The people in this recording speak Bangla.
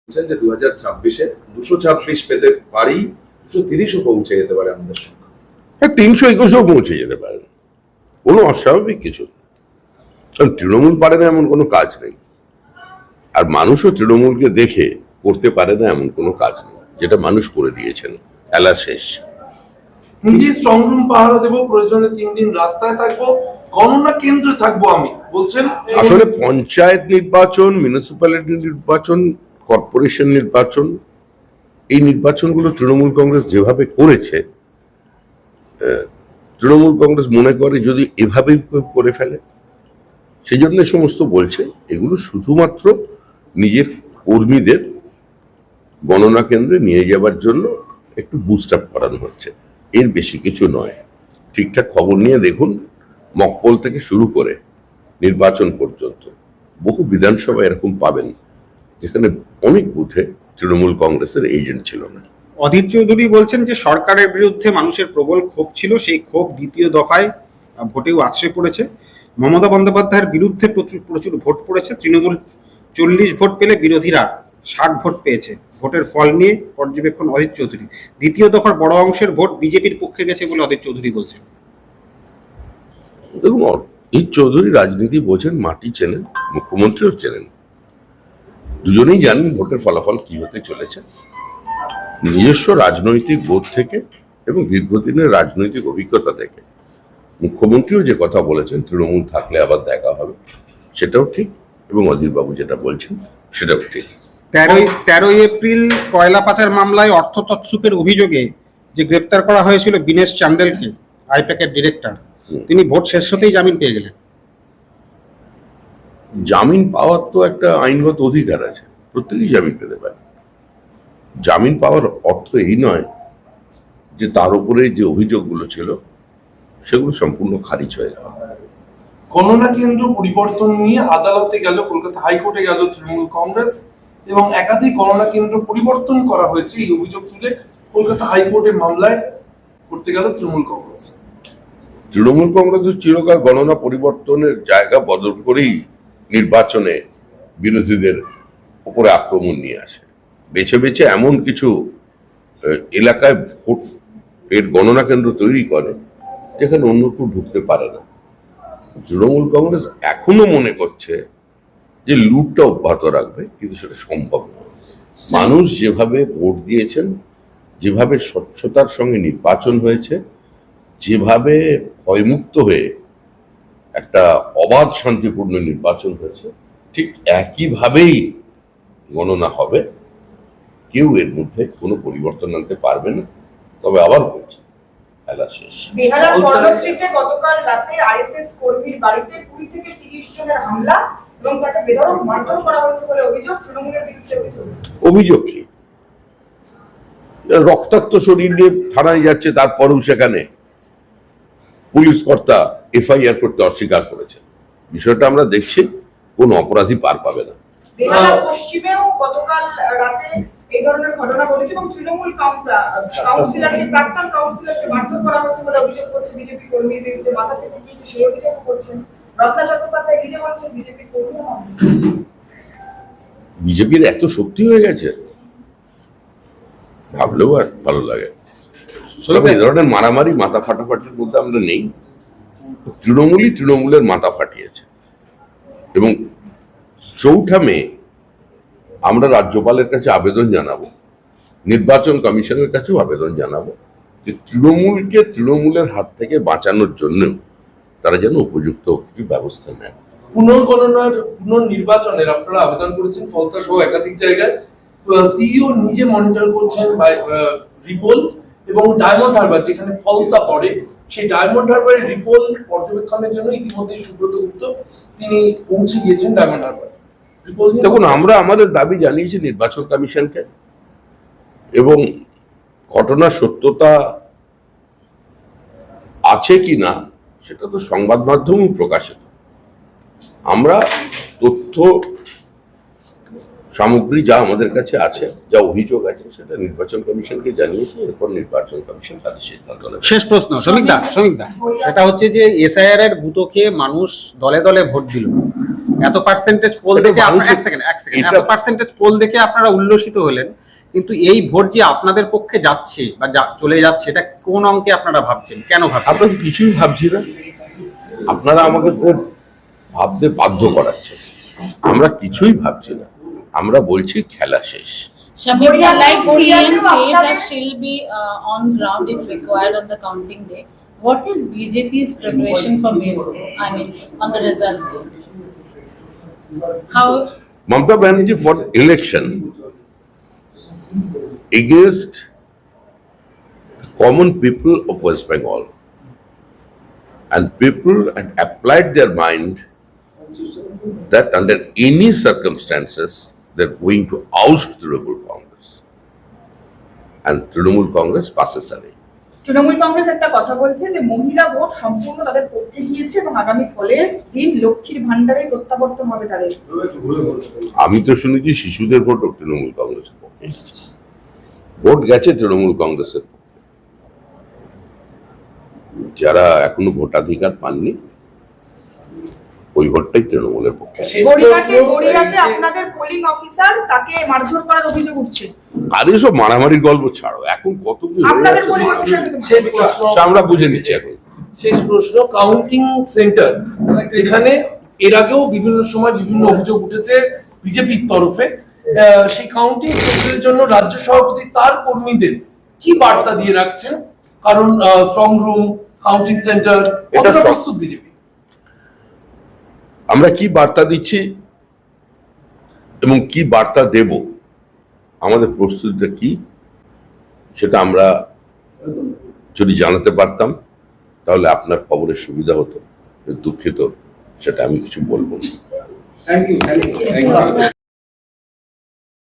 বলছেন যে 2026-এ 226 পেতে পারি, 230ও পৌঁছে যেতে পারে আমাদের সংখ্যা। হ্যাঁ, 321ও পৌঁছে যেতে পারে, কোনো অস্বাভাবিক কিছু না। কারণ তৃণমূল পারে না এমন কোনো কাজ নেই, আর মানুষও তৃণমূলকে দেখে করতে পারে না এমন কোনো কাজ নেই, যেটা মানুষ করে দিয়েছেন। খেলা শেষ। হিন্দি স্ট্রং রুম পাহারা দেবো, প্রয়োজনে 3 দিন রাস্তায় থাকবো, গণনা কেন্দ্রে থাকবো আমি বলছেন। আসলে পঞ্চায়েত নির্বাচন, মিউনিসিপ্যালিটি নির্বাচন, কর্পোরেশন নির্বাচন, এই নির্বাচনগুলো তৃণমূল কংগ্রেস যেভাবে করেছে, তৃণমূল কংগ্রেস মনে করে যদি এভাবেই করে ফেলে, সেই জন্য সমস্ত বলছে এগুলো শুধুমাত্র নিজের কর্মীদের গণনা কেন্দ্রে নিয়ে যাবার জন্য একটু বুস্ট আপ করানো হচ্ছে, এর বেশি কিছু নয়। ঠিকঠাক খবর নিয়ে দেখুন, মকপল থেকে শুরু করে নির্বাচন পর্যন্ত বহু বিধানসভা এরকম পাবেন যেখানে অনেক বুথে তৃণমূল কংগ্রেসের এজেন্ট ছিল না। অধীর চৌধুরী বলছেন যে সরকারের বিরুদ্ধে মানুষের প্রবল ক্ষোভ ছিল, সেই ক্ষোভ দ্বিতীয় দফায় ভোটেও আশ্রয় পড়েছে। মমতা বন্দ্যোপাধ্যায়ের বিরুদ্ধে প্রচুর ভোট পড়েছে। তৃণমূল 40 ভোট পেলে বিরোধীরা 60 ভোট পেয়েছে। ভোটের ফল নিয়ে পর্যবেক্ষণ অধীর চৌধুরী। দ্বিতীয় দফার বড় অংশের ভোট বিজেপির পক্ষে গেছে বলে অধীর চৌধুরী বলছেন। দেখুন, অধীর চৌধুরী রাজনীতি বোঝেন, মাটি চেনেন, মুখ্যমন্ত্রীও চেনেন, দুজনেই জানেন ভোটের ফলাফল কি হতে চলেছে। নিজস্ব রাজনৈতিক বোধ থেকে এবং দীর্ঘদিনের রাজনৈতিক অভিজ্ঞতা থেকে মুখ্যমন্ত্রীও যে কথা বলেছেন তৃণমূল থাকলে আবার দেখা হবে, সেটাও ঠিক, এবং অধীরবাবু যেটা বলছেন সেটাও ঠিক। 13 এপ্রিল কয়লা পাচার মামলায় অর্থ তছরূপের অভিযোগে যে গ্রেপ্তার করা হয়েছিল বিনেশ চান্ডেলকে, আইপ্যাকের ডিরেক্টর, তিনি ভোট শেষ হতেই জামিন পেয়ে গেলেন। জামিন পাওয়ার তো একটা আইনগত অধিকার আছে, প্রত্যেকেই জামিন পেতে পারে। জামিন পাওয়ার অর্থ এই নয় যে তার উপরে যে অভিযোগগুলো ছিল সেগুলো সম্পূর্ণ খারিজ হয়ে যাওয়া। গণনা কেন্দ্র পরিবর্তন নিয়ে আদালতে গেল, কলকাতা হাইকোর্টে গেল তৃণমূল কংগ্রেস, এবং একাধিক গণনা কেন্দ্র পরিবর্তন করা হয়েছে এই অভিযোগ তুলে কলকাতা হাইকোর্টের মামলায় করতে গেল তৃণমূল কংগ্রেস। তৃণমূল কংগ্রেস চিরকাল গণনা পরিবর্তনের জায়গা বদল করেই নির্বাচনে বিরোধীদের উপরে আক্রমণ নিয়ে আসে। বেছে বেছে এমন কিছু এলাকায় ভোট এর গণনা কেন্দ্র তৈরি করে যেখানে অন্য কেউ ঢুকতে পারে না। তৃণমূল কংগ্রেস এখনো মনে করছে যে লুটটা অব্যাহত রাখবে, কিন্তু সেটা সম্ভব নয়। মানুষ যেভাবে ভোট দিয়েছেন, যেভাবে স্বচ্ছতার সঙ্গে নির্বাচন হয়েছে, যেভাবে ভয়মুক্ত হয়ে একটা অবাধ শান্তিপূর্ণ নির্বাচন হয়েছে, ঠিক একইভাবেই গণনা হবে। কেউ এর মধ্যে কোনো পরিবর্তন আনতে পারবে না। তবে আবার বলছি, খেলা শেষ। বিহারের কর্ণশ্রীতে গতকাল রাতে আরএসএস কর্মীর বাড়িতে 20 থেকে 30 জনের হামলা এবং তাকে বেধড়ক মারধর করা হয়েছে বলে অভিযোগ, তৃণমূলের বিরুদ্ধে অভিযোগ কি? রক্তাক্ত শরীর নিয়ে থানায় যাচ্ছে, তারপরেও সেখানে পুলিশ কর্তা এফআইআর করতে অস্বীকার করেছে। বিষয়টা আমরা দেখছি, কোন অপরাধী পার পাবে না। বিহারের পশ্চিমেও গতকাল রাতে এই ধরনের ঘটনা ঘটেছে এবং তৃণমূল কাউন্সিলরকে, প্রাক্তন কাউন্সিলরকে মারধর করা হয়েছে বলে অভিযোগ করছে বিজেপি কর্মীর বিরুদ্ধে। মাথা থেকে গিয়েছে সেই অভিযোগ করছেন রত্না চট্টোপাধ্যায় নিজে বলছেন বিজেপি কর্মী। বিজেপির এত শক্তি হয়ে গেছে, ভাবলেও আর ভালো লাগে। এই ধরনের মারামারি, মাথা ফাটাফাটির মধ্যে আমরা নেই। তৃণমূলই তৃণমূলের মাথা ফাটিয়েছে, এবং 4 মে আমরা রাজ্যপালের কাছে আবেদন জানাবো, নির্বাচন কমিশনের কাছেও আবেদন জানাবো যে তৃণমূলকে তৃণমূলের হাত থেকে বাঁচানোর জন্য তারা যেন উপযুক্ত কিছু ব্যবস্থা নেয়। পুনর্নির্বাচনের আপনারা আবেদন করেছেন ফলতা সহ একাধিক জায়গায়। সিইও নিজে মনিটর করছেন রিপোল, এবং ডায়মন্ড হারবার যেখানে ফলতা পড়ে, সেই ডায়মন্ড হারবারের রিপোল পর্যবেক্ষণের জন্য ইতিমধ্যে সুব্রত গুপ্ত তিনি পৌঁছে গিয়েছেন ডায়মন্ড হারবার। দেখুন, আমরা আমাদের দাবি জানিয়েছি নির্বাচন কমিশনকে, এবং ঘটনার সত্যতা আছে কি না সেটা তো সংবাদ মাধ্যমেও প্রকাশিত। আমরা তথ্য সামগ্রী যা আমাদের কাছে আছে, যা অভিযোগ আছে, সেটা নির্বাচন কমিশনকে জানিয়েছি। এরপর নির্বাচন কমিশন তাদের সিদ্ধান্ত নেবে। শেষ প্রশ্ন শ্রমিকদা, সেটা হচ্ছে যে এসআইআর এর গুঁতো খেয়ে মানুষ দলে দলে ভোট দিল, এত পার্সেন্টেজ পোল এটা দেখে আপনারা মানুষের- এক সেকেন্ড এটা- এত পার্সেন্টেজ পোল দেখে আপনারা উল্লসিত হলেন, কিন্তু এই ভোট যে আপনাদের পক্ষে যাচ্ছে বা চলে যাচ্ছে, এটা কোন অঙ্কে আপনারা ভাবছেন, কেন ভাবছেন? আমরা তো কিছুই ভাবছি না, আপনারা আমাকে তো ভাবতে বাধ্য করাচ্ছেন। আমরা কিছুই ভাবছি না, আমরা বলছি খেলা শেষ। Shamim, like CM Goriyaate said আপনাদের- that she'll be on ground if required on the counting day. What is BJP's preparation for May 4? I mean, on the result day? How? Mamata Banerjee for election against common people of West Bengal, and people had applied their mind that under any circumstances they're going to oust Trinamool Congress, and Trinamool Congress passes away. Trinamool Congress একটা কথা বলছে যে মহিলা ভোট সম্পূর্ণ তাদের পক্ষে গিয়েছে এবং আগামী ফলের দিন লক্ষ্মীর ভান্ডারে প্রত্যাবর্তন হবে তাদের। আমি তো শুনেছি শিশুদের ভোট তৃণমূল কংগ্রেসের পক্ষে, ভোট গেছে তৃণমূল কংগ্রেসের পক্ষে। যারা এখনো ভোটাধিকার পাননি ওই ভোটটাই তৃণমূলের পক্ষে। গড়িয়াতে আপনাদের পোলিং অফিসার তাকে মারধর করার অভিযোগ উঠছে। আর এসব মারামারি গল্প ছাড়ো, এখন কত কি হয়ে আপনাদের যাচ্ছে। পোলিং অফিসার শেষ প্রশ্ন, আচ্ছা, আমরা বুঝে নিচ্ছি এখন। শেষ প্রশ্ন, কাউন্টিং সেন্টার যেখানে এর আগেও বিভিন্ন সময় বিভিন্ন অভিযোগ উঠেছে বিজেপির তরফে, সেই কাউন্টিং সেন্টারের জন্য রাজ্য সভাপতি তার কর্মীদের কি বার্তা দিয়ে রাখছেন? কারণ স্ট্রং রুম, কাউন্টিং সেন্টার, এটা কতটা সব- প্রস্তুত বিজেপি? আমরা কি বার্তা দিচ্ছি এবং কি বার্তা দেব, আমাদের প্রস্তুতিটা কি, সেটা আমরা যদি জানাতে পারতাম তাহলে আপনার খবরের সুবিধা হতো। দুঃখিত, সেটা আমি কিছু বলবো না। Thank you.